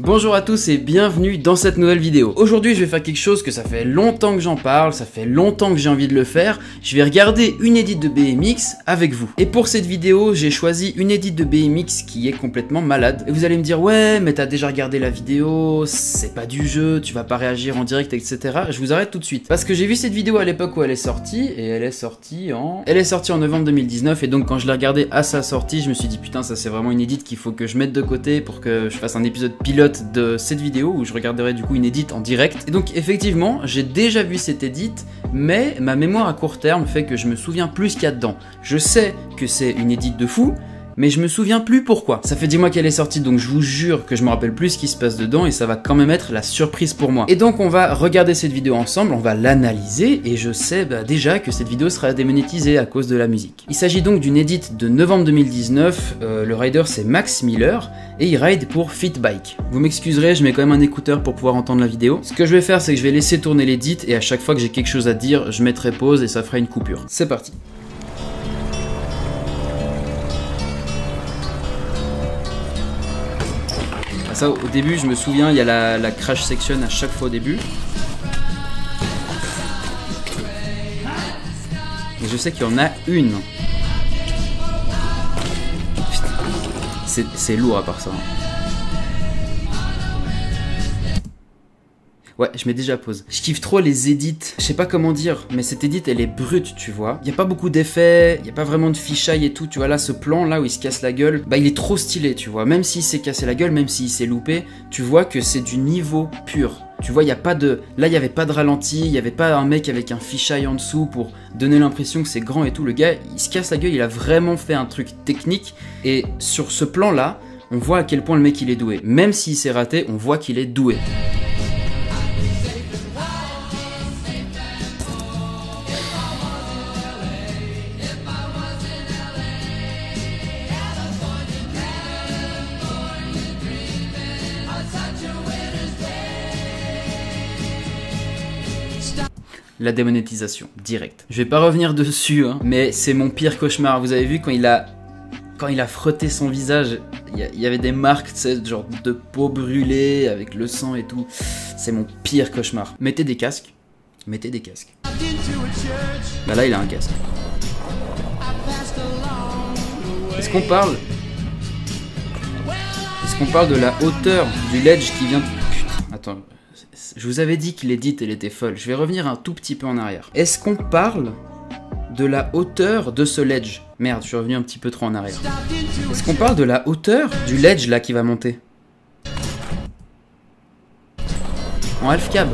Bonjour à tous et bienvenue dans cette nouvelle vidéo. Aujourd'hui je vais faire quelque chose que ça fait longtemps que j'en parle, ça fait longtemps que j'ai envie de le faire. Je vais regarder une edit de BMX avec vous. Et pour cette vidéo j'ai choisi une edit de BMX qui est complètement malade. Et vous allez me dire ouais mais t'as déjà regardé la vidéo, c'est pas du jeu, tu vas pas réagir en direct etc. Je vous arrête tout de suite. Parce que j'ai vu cette vidéo à l'époque où elle est sortie et elle est sortie en novembre 2019 et donc quand je l'ai regardée à sa sortie je me suis dit putain ça c'est vraiment une edit qu'il faut que je mette de côté pour que je fasse un épisode pilote de cette vidéo où je regarderai du coup une edit en direct. Et donc effectivement j'ai déjà vu cette edit mais ma mémoire à court terme fait que je me souviens plus ce qu'il y a dedans. Je sais que c'est une edit de fou mais je me souviens plus pourquoi. Ça fait 10 mois qu'elle est sortie donc je vous jure que je me rappelle plus ce qui se passe dedans et ça va quand même être la surprise pour moi. Et donc on va regarder cette vidéo ensemble, on va l'analyser et je sais déjà que cette vidéo sera démonétisée à cause de la musique. Il s'agit donc d'une edit de novembre 2019, le rider c'est Max Miller et il ride pour Fitbike. Vous m'excuserez, je mets quand même un écouteur pour pouvoir entendre la vidéo. Ce que je vais faire c'est que je vais laisser tourner l'edit et à chaque fois que j'ai quelque chose à dire, je mettrai pause et ça fera une coupure. C'est parti. Ça, au début, je me souviens, il y a la crash section à chaque fois au début. Et je sais qu'il y en a une. C'est lourd à part ça. Ouais, je mets déjà pause. Je kiffe trop les edits. Je sais pas comment dire, mais cette edit, elle est brute, tu vois. Il y a pas beaucoup d'effets, il y a pas vraiment de fisheye et tout. Tu vois, là, ce plan, là, où il se casse la gueule, bah, il est trop stylé, tu vois. Même s'il s'est cassé la gueule, même s'il s'est loupé, tu vois que c'est du niveau pur. Tu vois, il y a pas de... Là, il y avait pas de ralenti, il y avait pas un mec avec un fisheye en dessous pour donner l'impression que c'est grand et tout. Le gars, il se casse la gueule, il a vraiment fait un truc technique. Et sur ce plan-là, on voit à quel point le mec, il est doué. Même s'il s'est raté, on voit qu'il est doué. La démonétisation, direct. Je vais pas revenir dessus, hein, mais c'est mon pire cauchemar. Vous avez vu quand il a frotté son visage, il y avait des marques, tu sais, genre de peau brûlée avec le sang et tout. C'est mon pire cauchemar. Mettez des casques. Mettez des casques. Bah là, il a un casque. Est-ce qu'on parle de la hauteur du ledge qui vient... Putain, attends... Je vous avais dit que l'edit, elle était folle. Je vais revenir un tout petit peu en arrière. Est-ce qu'on parle de la hauteur de ce ledge? Merde, je suis revenu un petit peu trop en arrière. Est-ce qu'on parle de la hauteur du ledge, là, qui va monter? En half cab.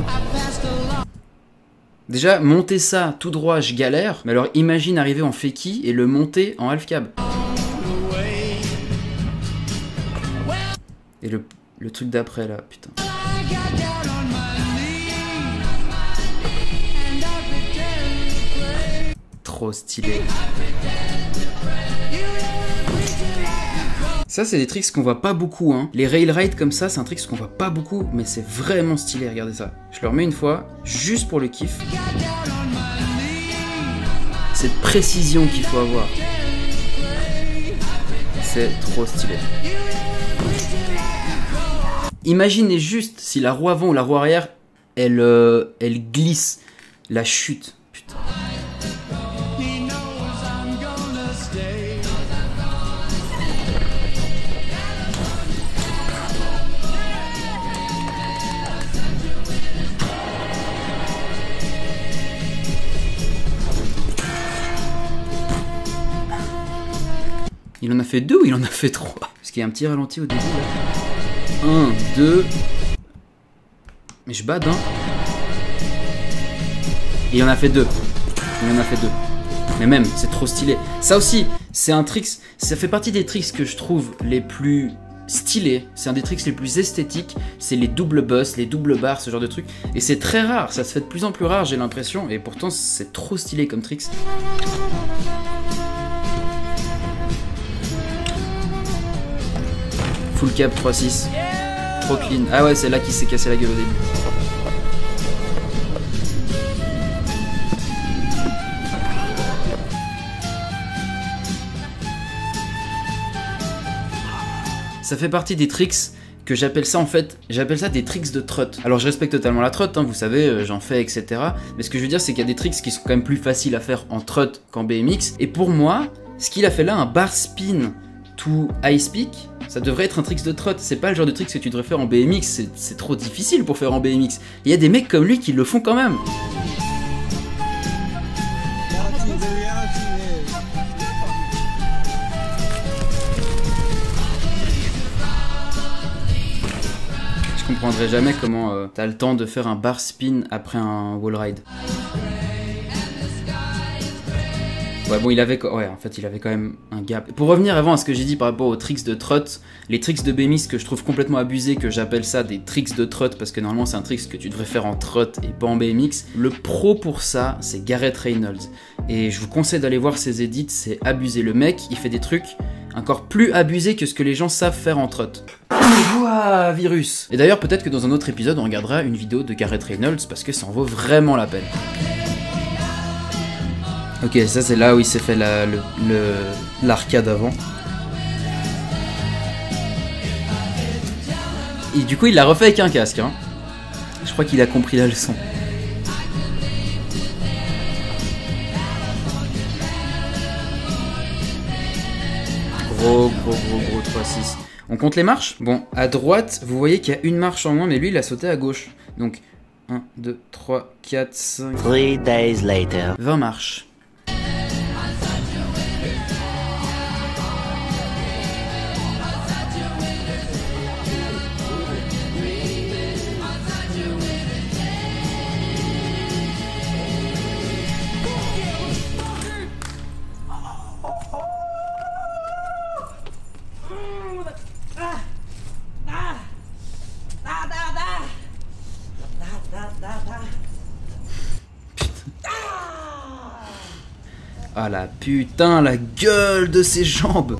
Déjà, monter ça tout droit, je galère. Mais alors, imagine arriver en fakie et le monter en half cab. Et le truc d'après, là, putain. Trop stylé. Ça c'est des tricks qu'on voit pas beaucoup hein. Les rail rides comme ça c'est un trick qu'on voit pas beaucoup mais c'est vraiment stylé, regardez ça. Je le remets une fois, juste pour le kiff. Cette précision qu'il faut avoir. C'est trop stylé. Imaginez juste si la roue avant ou la roue arrière elle glisse. La chute. Putain. Il en a fait 2 ou il en a fait 3? Parce qu'il y a un petit ralenti au début là. 1, 2. Mais je bade hein. Et il en a fait 2. Il en a fait 2. Mais même, c'est trop stylé. Ça aussi, c'est un trick. Ça fait partie des tricks que je trouve les plus stylés. C'est un des tricks les plus esthétiques. C'est les doubles bosses, les doubles barres, ce genre de trucs. Et c'est très rare. Ça se fait de plus en plus rare, j'ai l'impression. Et pourtant, c'est trop stylé comme tricks. Full cap 3-6. Trop clean. Ah ouais, c'est là qu'il s'est cassé la gueule au début. Ça fait partie des tricks que j'appelle ça en fait, j'appelle ça des tricks de trot. Alors je respecte totalement la trot, hein, vous savez, j'en fais, etc. Mais ce que je veux dire, c'est qu'il y a des tricks qui sont quand même plus faciles à faire en trot qu'en BMX. Et pour moi, ce qu'il a fait là, un bar spin to ice peak, ça devrait être un tricks de trot. C'est pas le genre de tricks que tu devrais faire en BMX, c'est trop difficile pour faire en BMX. Il y a des mecs comme lui qui le font quand même. Je comprendrais jamais comment t'as le temps de faire un bar spin après un wall ride. Ouais, bon, il avait quand même un gap. Pour revenir avant à ce que j'ai dit par rapport aux tricks de trot, les tricks de BMX que je trouve complètement abusés, que j'appelle ça des tricks de trot, parce que normalement c'est un trick que tu devrais faire en trot et pas en BMX. Le pro pour ça, c'est Garrett Reynolds. Et je vous conseille d'aller voir ses edits, c'est abusé. Le mec, il fait des trucs encore plus abusés que ce que les gens savent faire en trot. Ouah, virus. Et d'ailleurs, peut-être que dans un autre épisode, on regardera une vidéo de Garrett Reynolds, parce que ça en vaut vraiment la peine. Ok, ça c'est là où il s'est fait l'arcade avant. Et du coup, il l'a refait avec un casque. Hein. Je crois qu'il a compris la leçon. Gros 3-6. On compte les marches? Bon, à droite, vous voyez qu'il y a une marche en moins, mais lui, il a sauté à gauche. Donc, 1, 2, 3, 4, 5... 3 days later. 20 marches. Ah la putain, la gueule de ses jambes.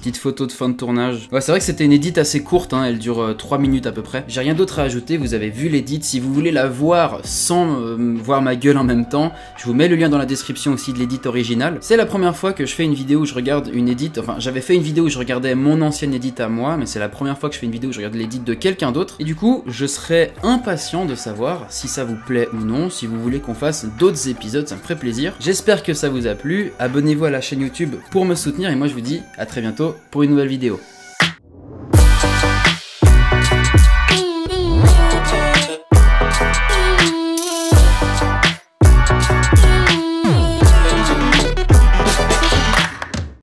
Petite photo de fin de tournage. Ouais, c'est vrai que c'était une edit assez courte, hein, elle dure 3 minutes à peu près. J'ai rien d'autre à ajouter, vous avez vu l'edit. Si vous voulez la voir sans voir ma gueule en même temps, je vous mets le lien dans la description aussi de l'edit original. C'est la première fois que je fais une vidéo où je regarde une edit. Enfin, j'avais fait une vidéo où je regardais mon ancienne edit à moi, mais c'est la première fois que je fais une vidéo où je regarde l'edit de quelqu'un d'autre. Et du coup, je serais impatient de savoir si ça vous plaît ou non, si vous voulez qu'on fasse d'autres épisodes, ça me ferait plaisir. J'espère que ça vous a plu. Abonnez-vous à la chaîne YouTube pour me soutenir et moi je vous dis à très bientôt pour une nouvelle vidéo.